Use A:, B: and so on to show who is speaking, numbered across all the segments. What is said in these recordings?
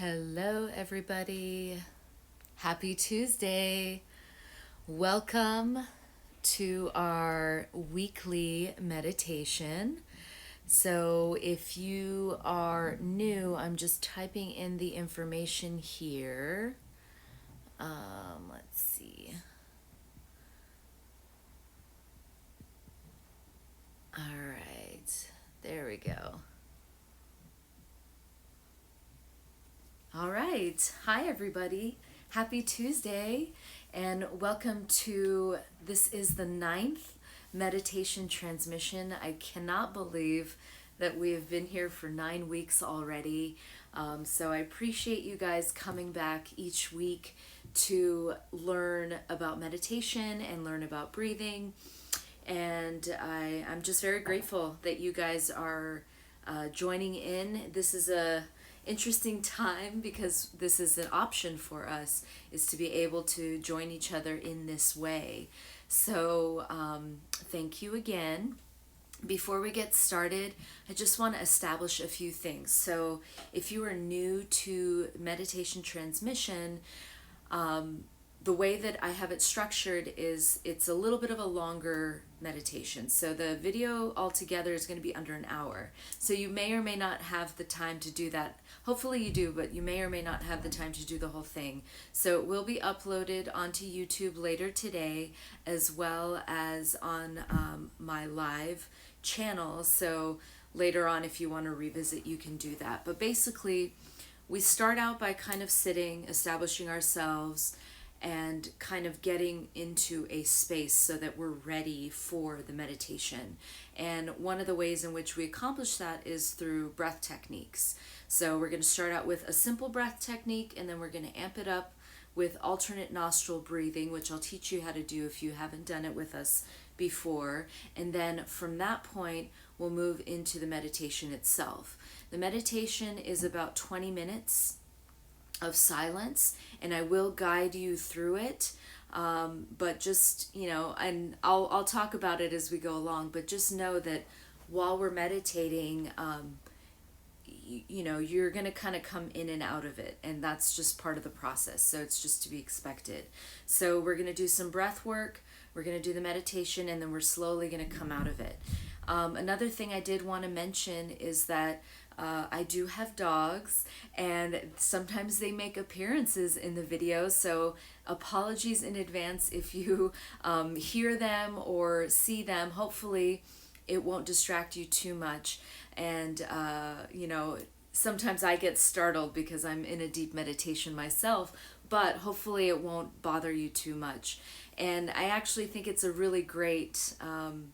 A: Hello, everybody. Happy Tuesday. Welcome to our weekly meditation. So, if you are new, I'm just typing in the information here. Let's see. All right, there we go. All right. Hi, everybody. Happy Tuesday, and welcome to this is the ninth meditation transmission. I cannot believe that we have been here for 9 weeks already. So I appreciate you guys coming back each week to learn about meditation and learn about breathing. And I'm just very grateful that you guys are joining in. This is a interesting time because this is an option for us, is to be able to join each other in this way. So thank you again. Before we get started, I just want to establish a few things. So if you are new to meditation transmission, the way that I have it structured is it's a little bit of a longer meditation. So the video altogether is going to be under an hour. So you may or may not have the time to do that. Hopefully you do, but you may or may not have the time to do the whole thing. So it will be uploaded onto YouTube later today, as well as on my live channel. So later on, if you want to revisit, you can do that. But basically, we start out by kind of sitting, establishing ourselves, and kind of getting into a space so that we're ready for the meditation. And one of the ways in which we accomplish that is through breath techniques. So we're going to start out with a simple breath technique, and then we're going to amp it up with alternate nostril breathing, which I'll teach you how to do if you haven't done it with us before. And then from that point, we'll move into the meditation itself. The meditation is about 20 minutes of silence, and I will guide you through it. But just, and I'll talk about it as we go along, but just know that while we're meditating, you're going to kind of come in and out of it, and that's just part of the process. So it's just to be expected. So we're going to do some breath work, we're going to do the meditation, and then we're slowly going to come out of it. Another thing I did want to mention is that I do have dogs, and sometimes they make appearances in the video, so apologies in advance if you hear them or see them. Hopefully it won't distract you too much. And sometimes I get startled because I'm in a deep meditation myself, but hopefully it won't bother you too much. And I actually think it's a really great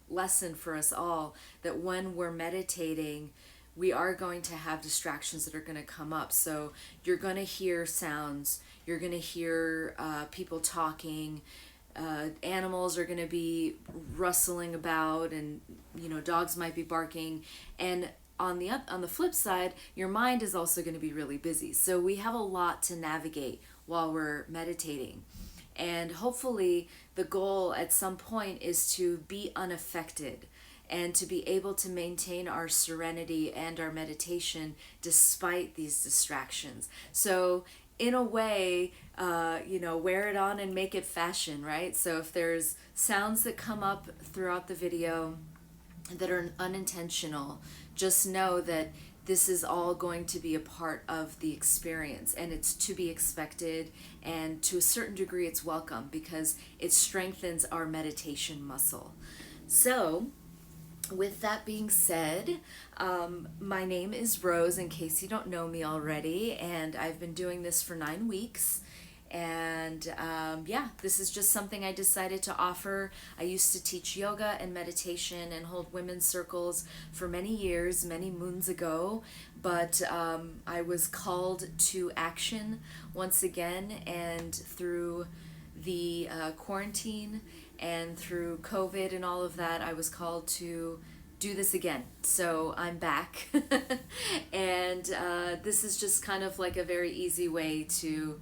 A: lesson for us all, that when we're meditating, we are going to have distractions that are going to come up. So you're going to hear sounds, you're going to hear people talking, animals are going to be rustling about, and dogs might be barking. And on the flip side, your mind is also going to be really busy. So we have a lot to navigate while we're meditating. And hopefully the goal at some point is to be unaffected and to be able to maintain our serenity and our meditation despite these distractions. So in a way, wear it on and make it fashion, right? So if there's sounds that come up throughout the video that are unintentional, just know that this is all going to be a part of the experience, and it's to be expected, and to a certain degree it's welcome because it strengthens our meditation muscle. So with that being said, my name is Rose, in case you don't know me already, and I've been doing this for 9 weeks. And this is just something I decided to offer. I used to teach yoga and meditation and hold women's circles for many years, many moons ago, but I was called to action once again, and through the quarantine and through COVID and all of that, I was called to do this again. So I'm back. And this is just kind of like a very easy way to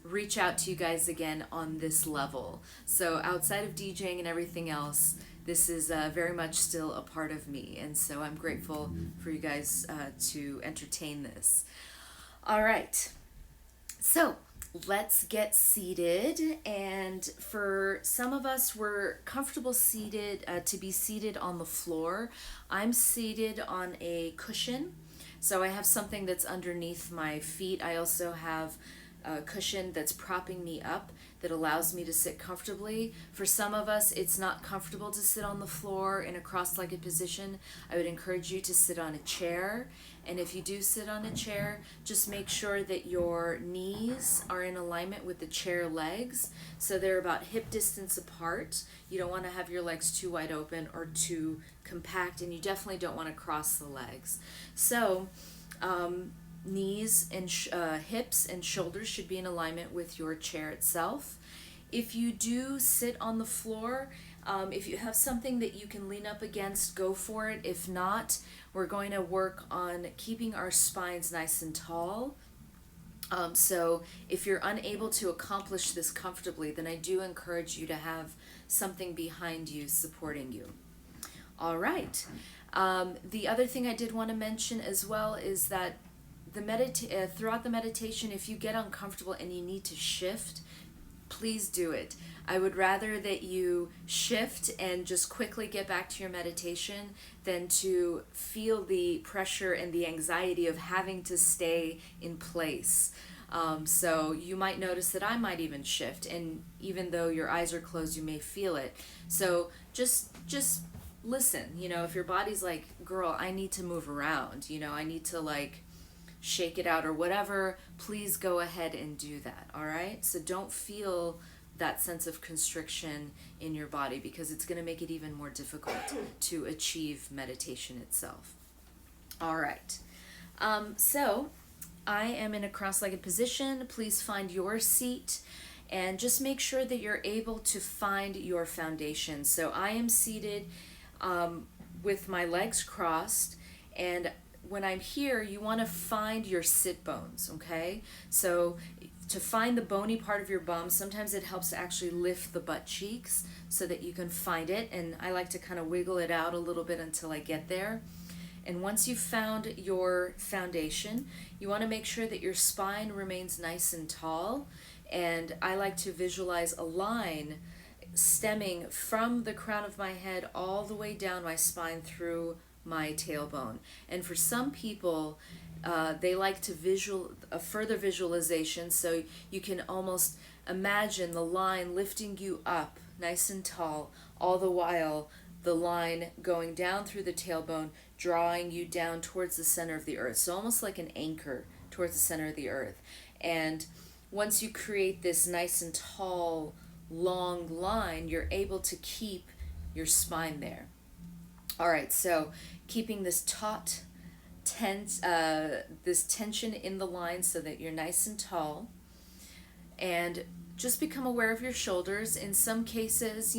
A: reach out to you guys again on this level. So outside of DJing and everything else, this is very much still a part of me, and so I'm grateful for you guys to entertain this. All right, so let's get seated. And for some of us, we're comfortable seated to be seated on the floor. I'm seated on a cushion, so I have something that's underneath my feet. I also have a cushion that's propping me up that allows me to sit comfortably. For some of us, it's not comfortable to sit on the floor in a cross-legged position. I would encourage you to sit on a chair. And if you do sit on a chair, just make sure that your knees are in alignment with the chair legs, so they're about hip distance apart. You don't want to have your legs too wide open or too compact, and you definitely don't want to cross the legs. So knees and hips and shoulders should be in alignment with your chair itself. If you do sit on the floor, if you have something that you can lean up against, go for it. If not, we're going to work on keeping our spines nice and tall. So if you're unable to accomplish this comfortably, then I do encourage you to have something behind you supporting you. All right. The other thing I did want to mention as well is that throughout the meditation, if you get uncomfortable and you need to shift, please do it. I would rather that you shift and just quickly get back to your meditation than to feel the pressure and the anxiety of having to stay in place. So you might notice that I might even shift, and even though your eyes are closed, you may feel it. So just listen. If your body's like, girl, I need to move around, I need to shake it out or whatever, please go ahead and do that. All right, so don't feel that sense of constriction in your body, because it's going to make it even more difficult to achieve meditation itself. All right, so I am in a cross-legged position. Please find your seat and just make sure that you're able to find your foundation. So I am seated with my legs crossed, and when I'm here, you want to find your sit bones, okay? So to find the bony part of your bum, sometimes it helps to actually lift the butt cheeks so that you can find it, and I like to kind of wiggle it out a little bit until I get there. And once you've found your foundation, you want to make sure that your spine remains nice and tall, and I like to visualize a line stemming from the crown of my head all the way down my spine through my tailbone. And for some people, they like to a further visualization, so you can almost imagine the line lifting you up nice and tall, all the while the line going down through the tailbone, drawing you down towards the center of the earth. So almost like an anchor towards the center of the earth. And once you create this nice and tall, long line, you're able to keep your spine there. All right, so keeping this taut, tense, this tension in the line so that you're nice and tall, and just become aware of your shoulders. In some cases,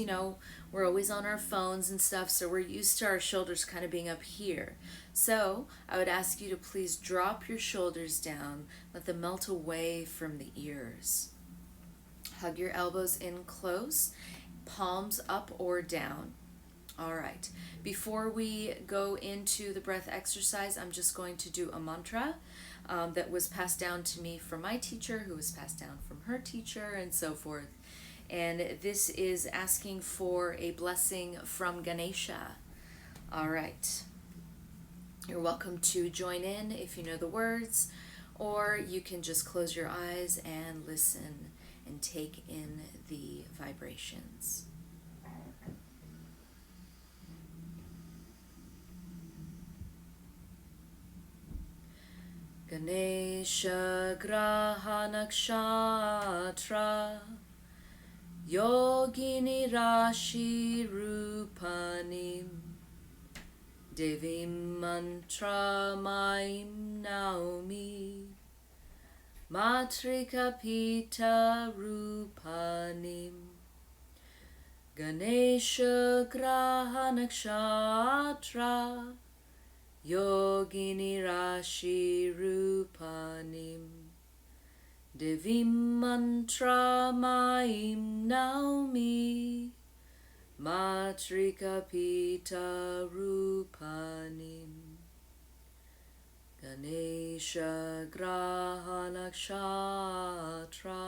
A: we're always on our phones and stuff, so we're used to our shoulders kind of being up here. So I would ask you to please drop your shoulders down, let them melt away from the ears. Hug your elbows in close, palms up or down. All right, before we go into the breath exercise, I'm just going to do a mantra that was passed down to me from my teacher, who was passed down from her teacher, and so forth. And this is asking for a blessing from Ganesha. All right. You're welcome to join in if you know the words, or you can just close your eyes and listen and take in the vibrations. Ganesha Graha Nakshatra Yogini Rashi Rupanim Devim Mantra Maim Naumi Matrika Pita Rupanim Ganesha Graha Nakshatra Yogini Rashi Rupanim Devim Mantra Maim Naumi Matrika Pita Rupanim Ganesha Graha Nakshatra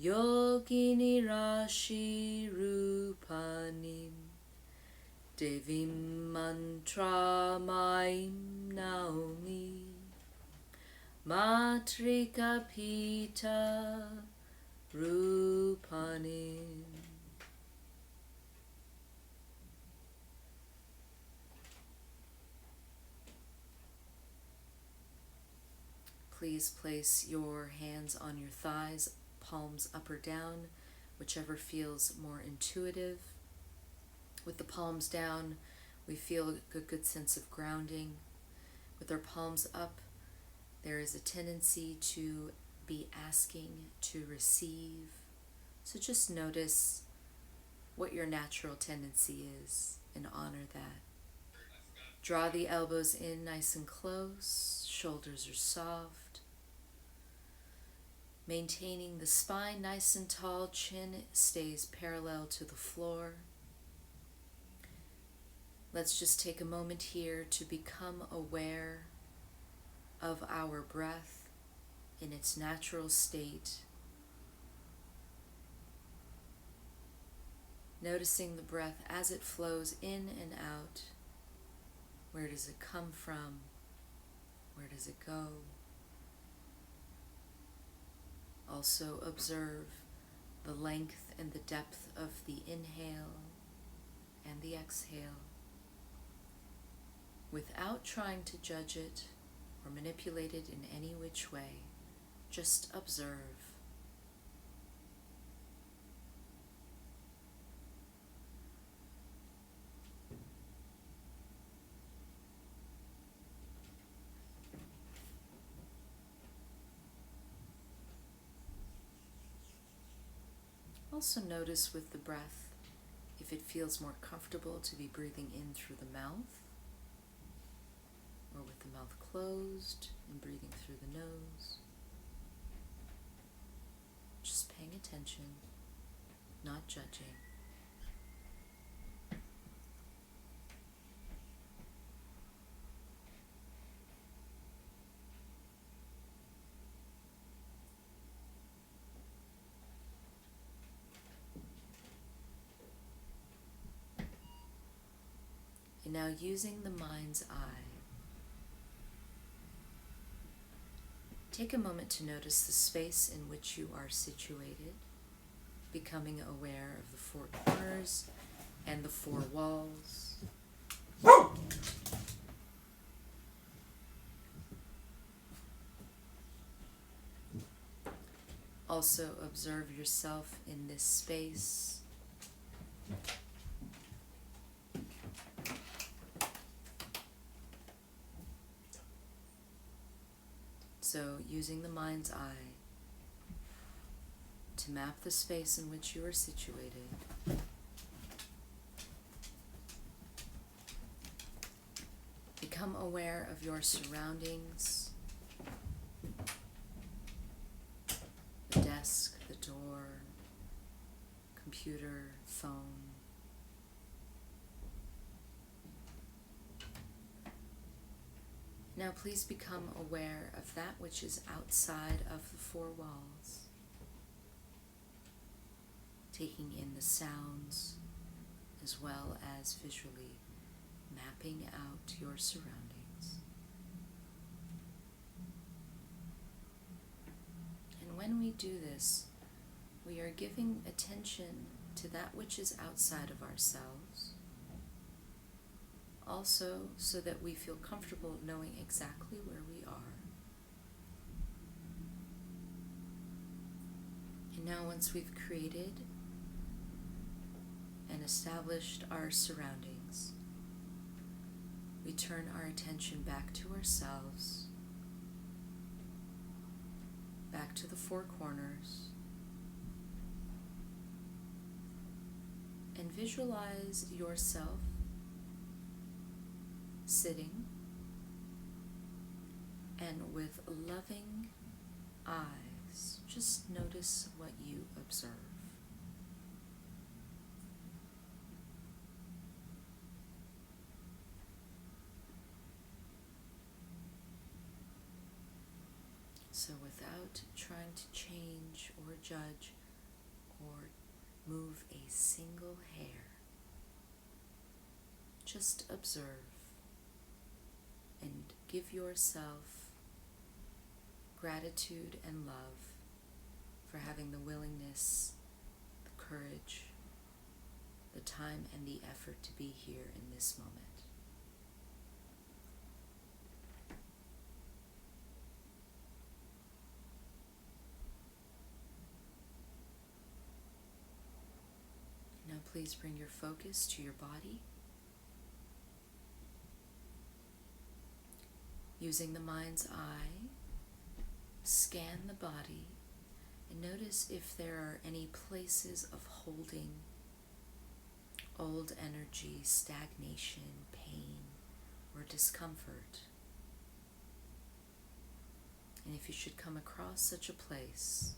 A: Yogini Rashi Rupanim Devim Mantra Maim Naomi Matrika Pita Rupanim. Please place your hands on your thighs, palms up or down, whichever feels more intuitive. With the palms down, we feel a good sense of grounding. With our palms up, there is a tendency to be asking to receive. So just notice what your natural tendency is and honor that. Draw the elbows in nice and close, shoulders are soft. Maintaining the spine nice and tall, chin stays parallel to the floor. Let's just take a moment here to become aware of our breath in its natural state. Noticing the breath as it flows in and out. Where does it come from? Where does it go? Also observe the length and the depth of the inhale and the exhale without trying to judge it or manipulate it in any which way. Just observe. Also notice with the breath if it feels more comfortable to be breathing in through the mouth or with the mouth closed and breathing through the nose. Just paying attention, not judging. And now using the mind's eye, take a moment to notice the space in which you are situated, becoming aware of the four corners and the four walls. Also observe yourself in this space. So, using the mind's eye to map the space in which you are situated, become aware of your surroundings, the desk, the door, computer, phone. Now please become aware of that which is outside of the four walls, taking in the sounds as well as visually mapping out your surroundings. And when we do this, we are giving attention to that which is outside of ourselves, also so that we feel comfortable knowing exactly where we are. And now once we've created and established our surroundings, we turn our attention back to ourselves, back to the four corners, and visualize yourself sitting and with loving eyes, just notice what you observe. So without trying to change or judge or move a single hair, just observe and give yourself gratitude and love for having the willingness, the courage, the time and the effort to be here in this moment. Now please bring your focus to your body. Using the mind's eye, scan the body and notice if there are any places of holding, old energy, stagnation, pain, or discomfort. And if you should come across such a place,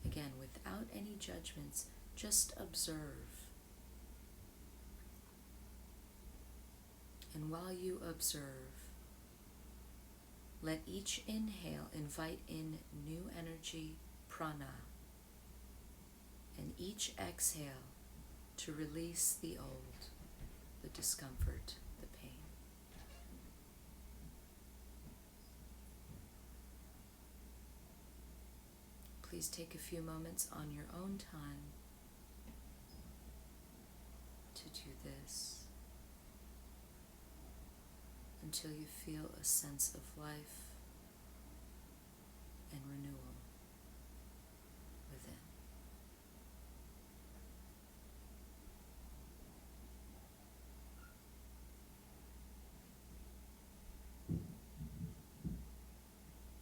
A: again, without any judgments, just observe. And while you observe, let each inhale invite in new energy, prana, and each exhale to release the old, the discomfort, the pain. Please take a few moments on your own time to do this until you feel a sense of life and renewal within.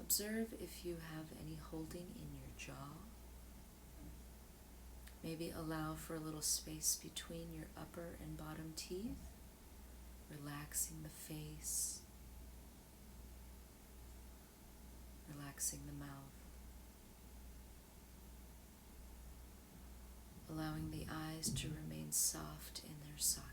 A: Observe if you have any holding in your jaw. Maybe allow for a little space between your upper and bottom teeth, relaxing the face, relaxing the mouth, allowing the eyes to remain soft in their sockets.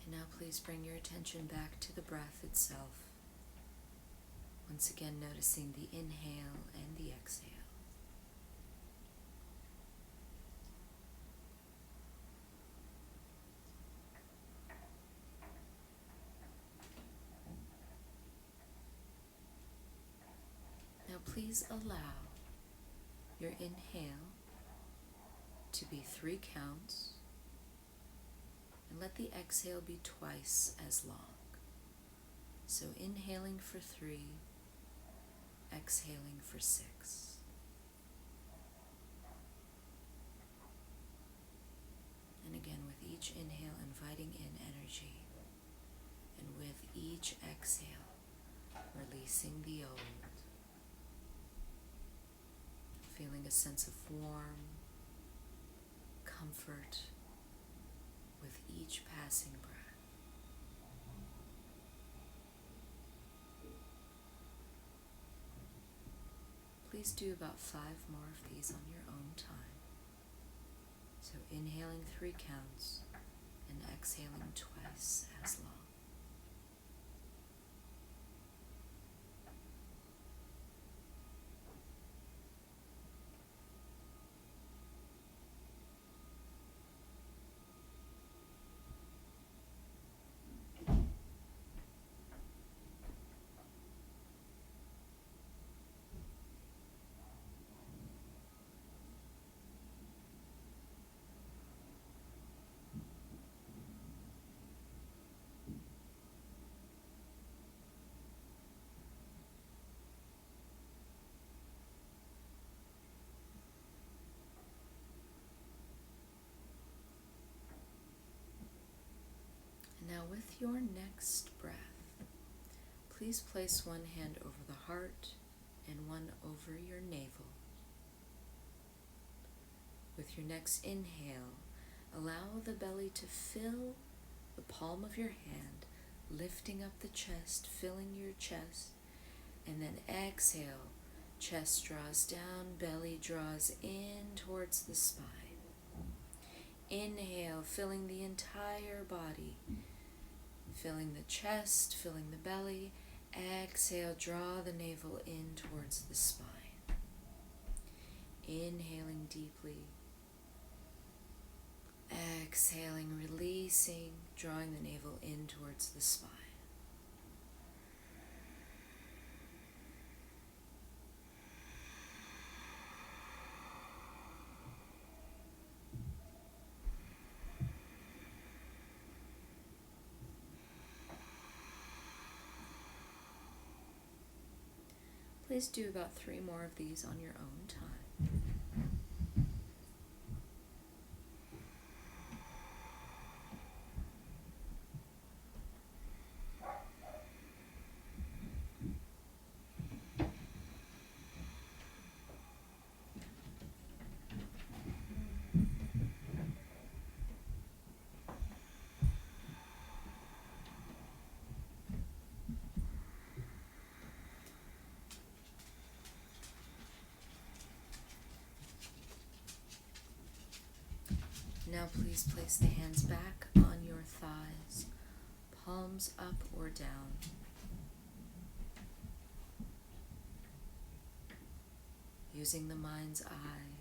A: And now please bring your attention back to the breath itself. Once again, noticing the inhale and the exhale. Now please allow your inhale to be 3 counts, and let the exhale be twice as long. So inhaling for 3, exhaling for 6. And again, with each inhale, inviting in energy, and with each exhale, releasing the old. Feeling a sense of warm comfort with each passing breath. Please do about 5 more of these on your own time. So inhaling 3 counts and exhaling twice as long. Now with your next breath, please place one hand over the heart and one over your navel. With your next inhale, allow the belly to fill the palm of your hand, lifting up the chest, filling your chest, and then exhale, Chest draws down, belly draws in towards the spine. Inhale, filling the entire body, filling the chest, filling the belly. Exhale, draw the navel in towards the spine. Inhaling deeply. Exhaling, releasing, drawing the navel in towards the spine. Please do about 3 more of these on your own time. Now please place the hands back on your thighs, palms up or down. Using the mind's eye,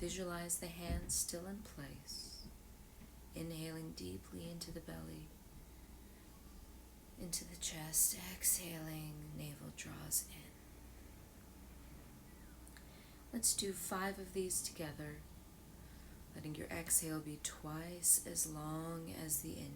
A: visualize the hands still in place, inhaling deeply into the belly, into the chest, exhaling, navel draws in. Let's do 5 of these together, letting your exhale be twice as long as the inhale.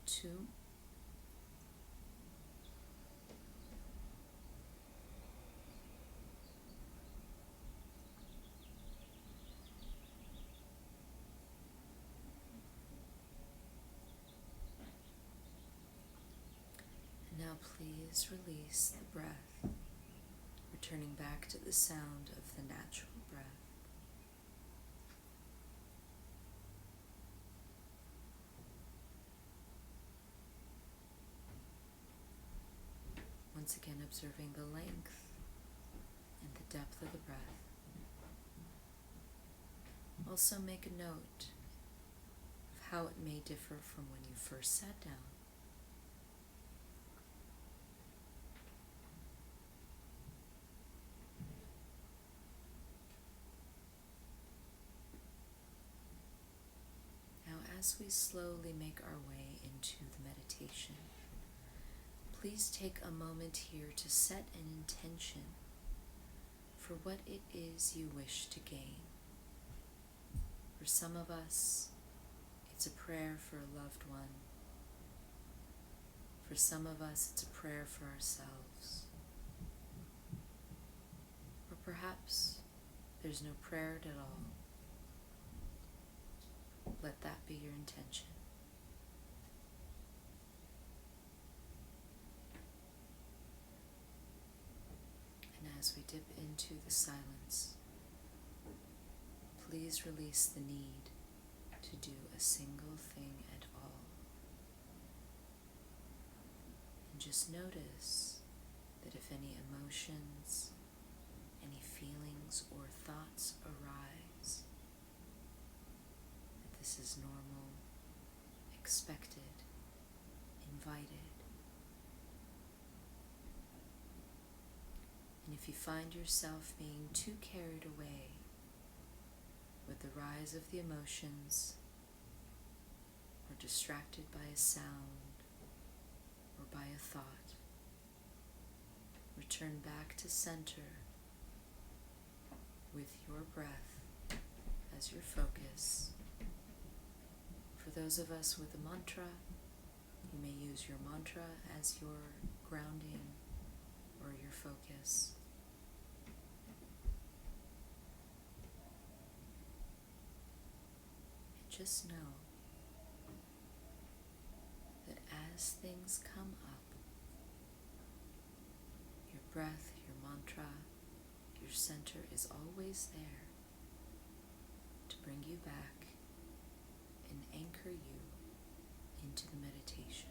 A: Two. And now please release the breath, returning back to the sound of the natural breath. Once again, observing the length and the depth of the breath. Also make a note of how it may differ from when you first sat down. Now, as we slowly make our way into the meditation, please take a moment here to set an intention for what it is you wish to gain. For some of us, it's a prayer for a loved one. For some of us, it's a prayer for ourselves. Or perhaps there's no prayer at all. Let that be your intention. And as we dip into the silence, please release the need to do a single thing at all. And just notice that if any emotions, any feelings or thoughts arise, that this is normal, expected, invited. And if you find yourself being too carried away with the rise of the emotions, or distracted by a sound or by a thought, return back to center with your breath as your focus. For those of us with a mantra, you may use your mantra as your grounding or your focus. just know that as things come up, your breath, your mantra, your center is always there to bring you back and anchor you into the meditation.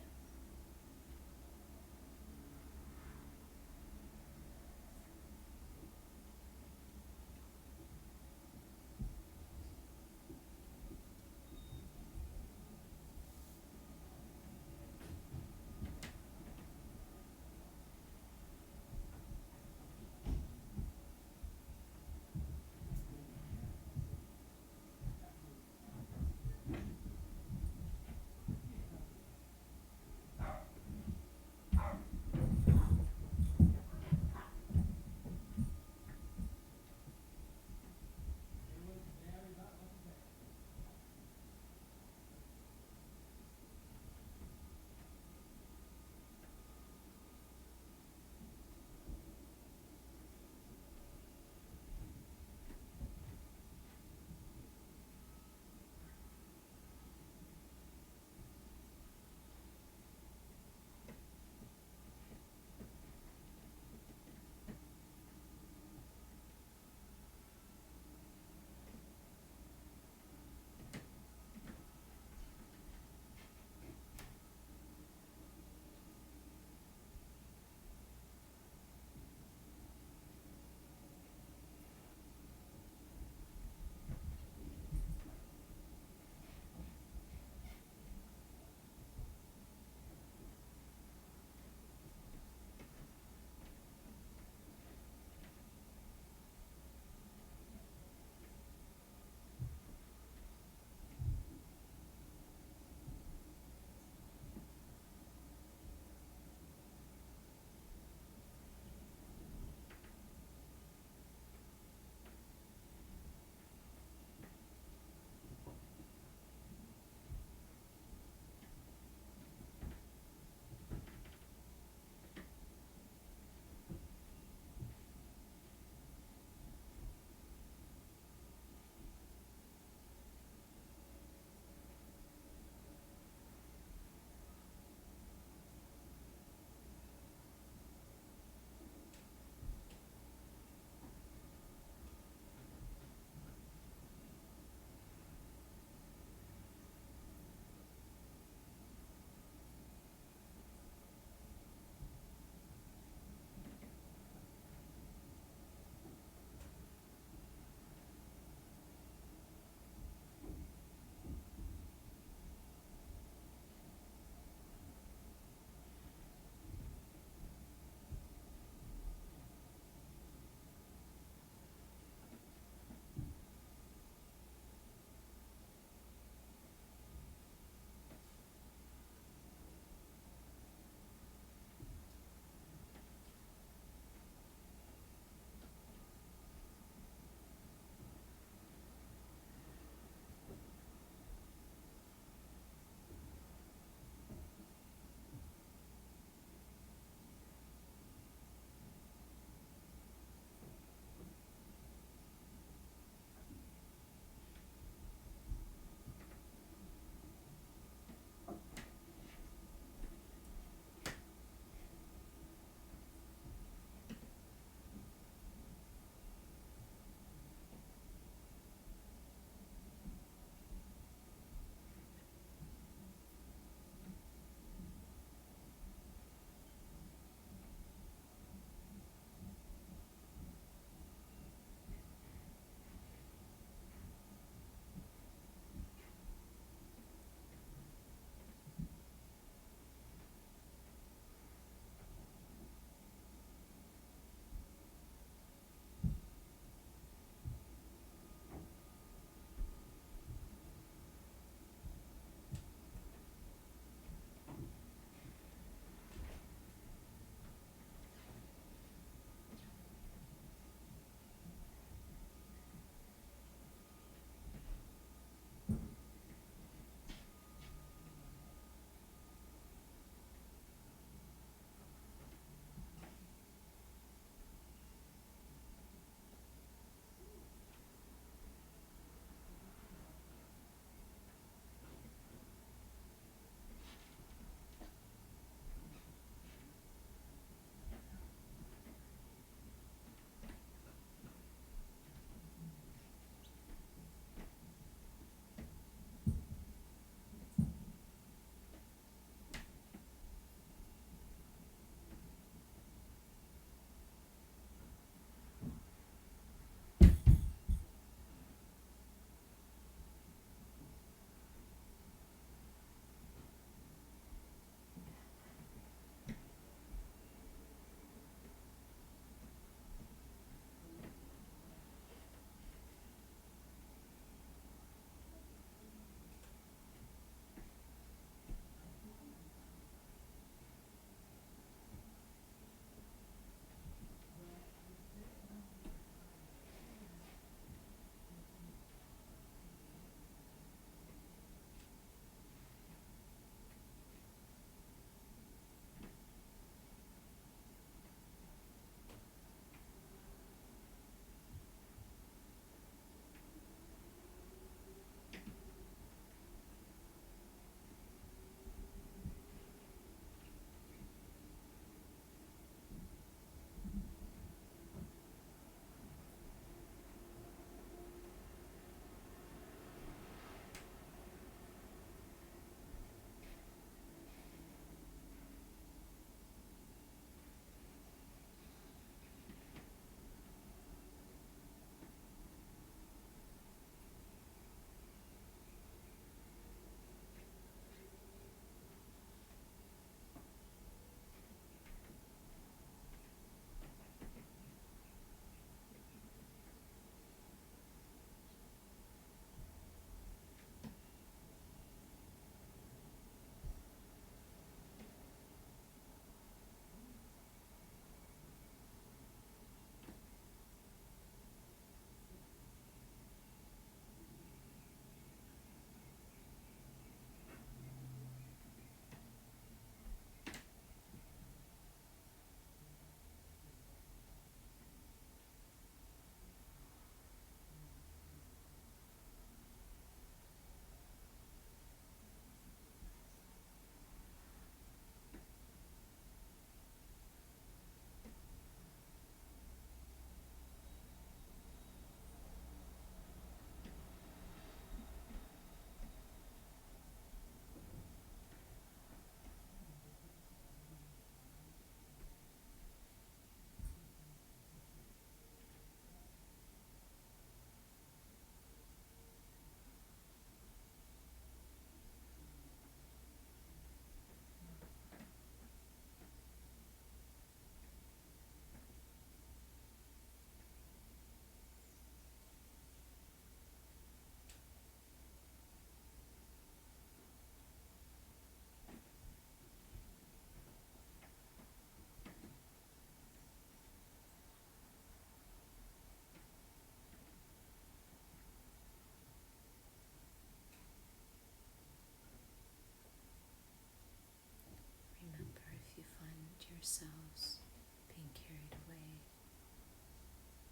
A: yourselves being carried away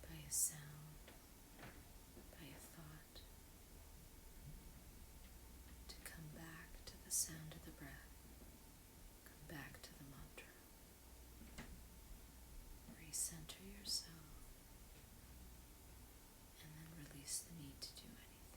A: by a sound, by a thought, to come back to the sound of the breath, come back to the mantra. Recenter yourself, and then release the need to do anything.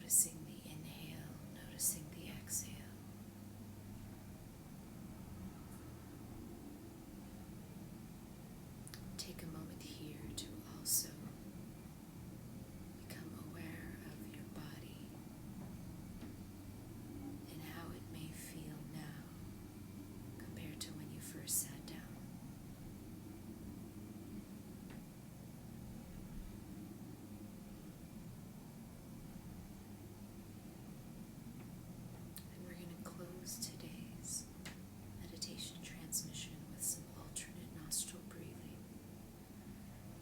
A: Noticing the inhale, noticing the exhale. Take a moment here to also become aware of your body and how it may feel now compared to when you first sat down. And we're going to close today's meditation transmission with some alternate nostril breathing.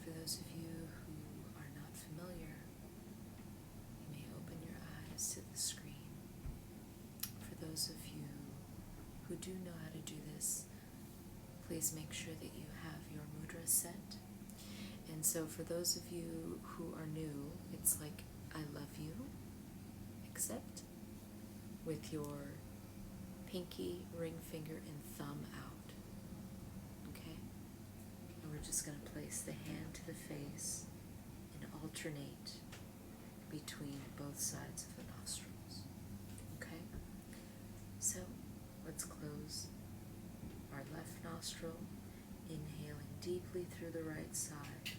A: For those of you who are not familiar, you may open your eyes to the screen. For those of you who do know how to do this, please make sure that you have your mudra set. And so for those of you who are new, it's like I love you, except with your pinky, ring finger, and thumb out. Okay? And we're just going to place the hand to the face and alternate between both sides of the nostrils. Okay? So let's close our left nostril, inhaling deeply through the right side,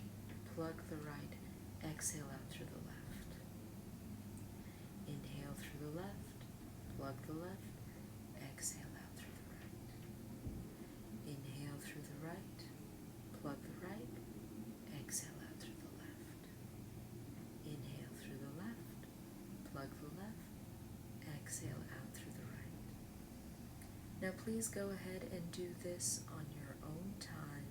A: plug the right, exhale out through the left. Inhale through the left, plug the left, exhale out through the right. Inhale through the right, plug the right, exhale out through the left. Inhale through the left, plug the left, exhale out through the right. Now please go ahead and do this on your own time.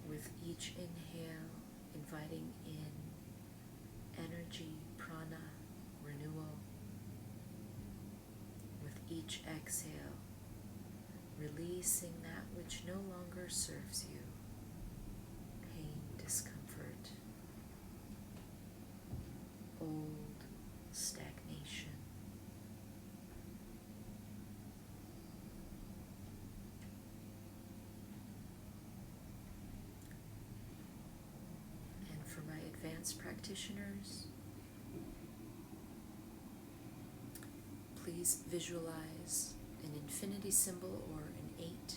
A: With each inhale, inviting in energy, prana, renewal. With each exhale, releasing that which no longer serves you, pain, discomfort, old stagnation. And for my advanced practitioners, please visualize an infinity symbol or an 8.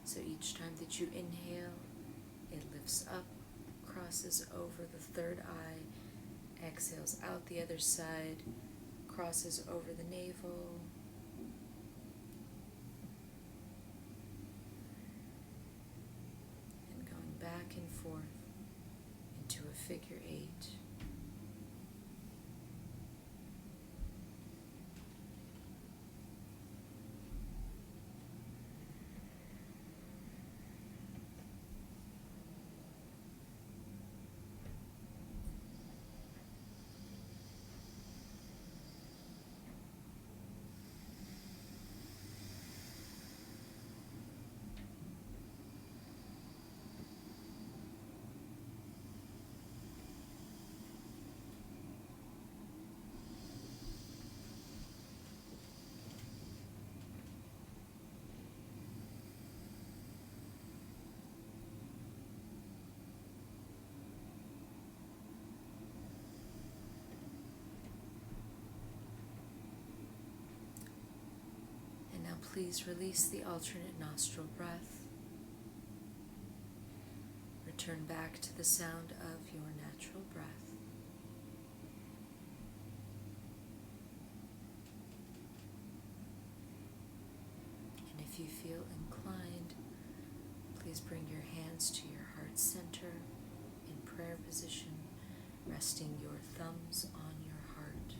A: So each time that you inhale, it lifts up, crosses over the third eye, exhales out the other side, crosses over the navel, and going back and forth into a figure 8. Please release the alternate nostril breath. Return back to the sound of your natural breath. And if you feel inclined, please bring your hands to your heart center in prayer position, resting your thumbs on your heart.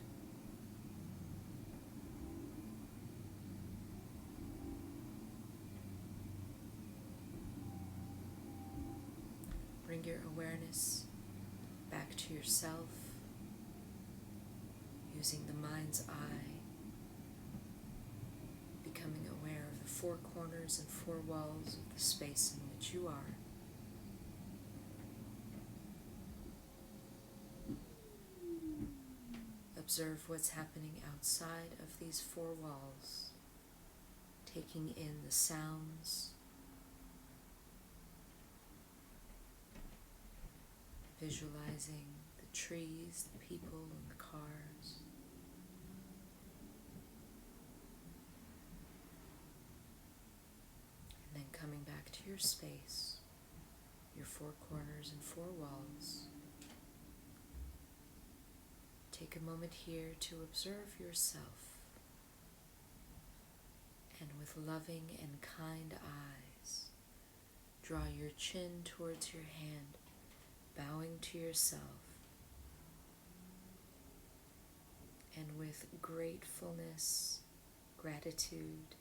A: Bring your awareness back to yourself, using the mind's eye, becoming aware of the four corners and four walls of the space in which you are. Observe what's happening outside of these four walls, taking in the sounds, visualizing the trees, the people, and the cars. And then coming back to your space, your four corners and four walls. Take a moment here to observe yourself, and with loving and kind eyes, draw your chin towards your hand, bowing to yourself, and with gratefulness, gratitude,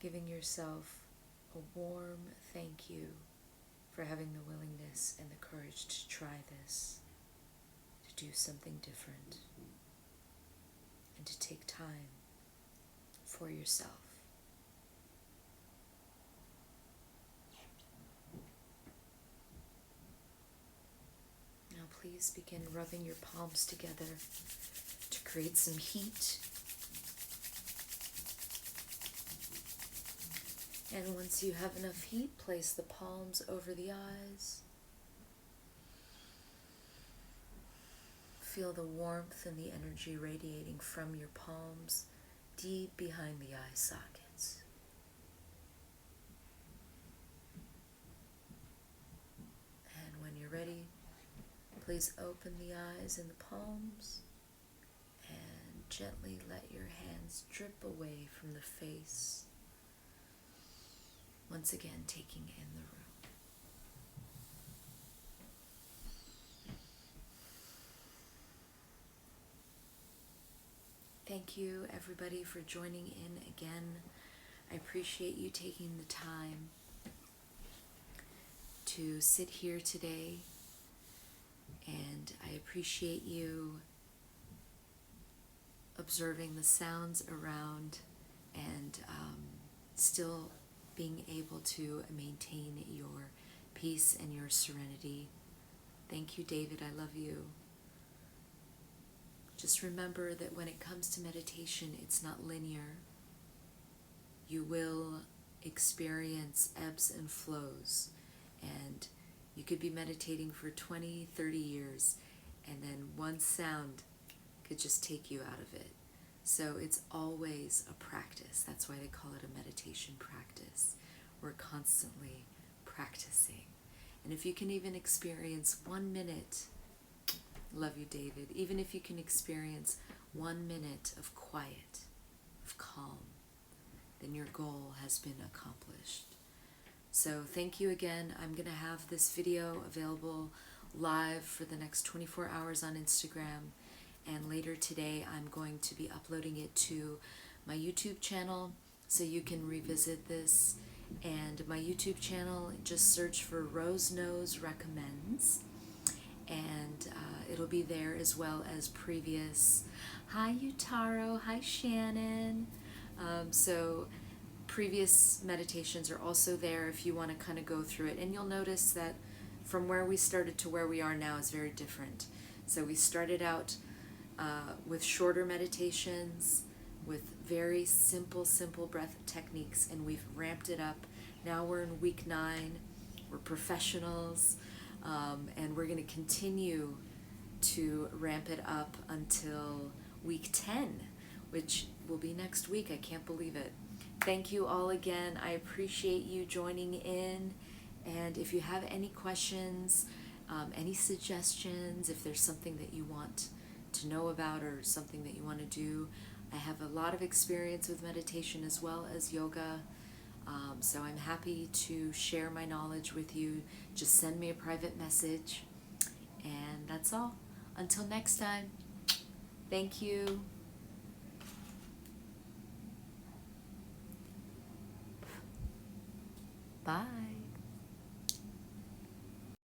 A: giving yourself a warm thank you for having the willingness and the courage to try this, to do something different, and to take time for yourself. Now please begin rubbing your palms together to create some heat. And once you have enough heat, place the palms over the eyes. Feel the warmth and the energy radiating from your palms deep behind the eye sockets. And when you're ready, please open the eyes and the palms and gently let your hands drip away from the face. Once again, taking in the room. Thank you, everybody, for joining in again. I appreciate you taking the time to sit here today, and I appreciate you observing the sounds around and still being able to maintain your peace and your serenity. Thank you, David. I love you. Just remember that when it comes to meditation, it's not linear. You will experience ebbs and flows, and you could be meditating for 20, 30 years, and then one sound could just take you out of it. So it's always a practice. That's why they call it a meditation practice. We're constantly practicing. And if you can even experience 1 minute, love you, David, even if you can experience 1 minute of quiet, of calm, then your goal has been accomplished. So thank you again. I'm going to have this video available live for the next 24 hours on Instagram. And later today, I'm going to be uploading it to my YouTube channel so you can revisit this. And my YouTube channel, just search for Rose Nose Recommends. And it'll be there as well as previous. Hi, Utaro. Hi, Shannon. So previous meditations are also there if you want to kind of go through it. And you'll notice that from where we started to where we are now is very different. So we started out with shorter meditations, with very simple breath techniques, and we've ramped it up. Now we're in week 9. We're professionals, and we're going to continue to ramp it up until week 10, which will be next week. I can't believe it. Thank you all again. I appreciate you joining in, and if you have any questions, any suggestions, if there's something that you want to know about or something that you want to do, I have a lot of experience with meditation as well as yoga, so I'm happy to share my knowledge with you. Just send me a private message, and that's all. Until next time, thank you. Bye.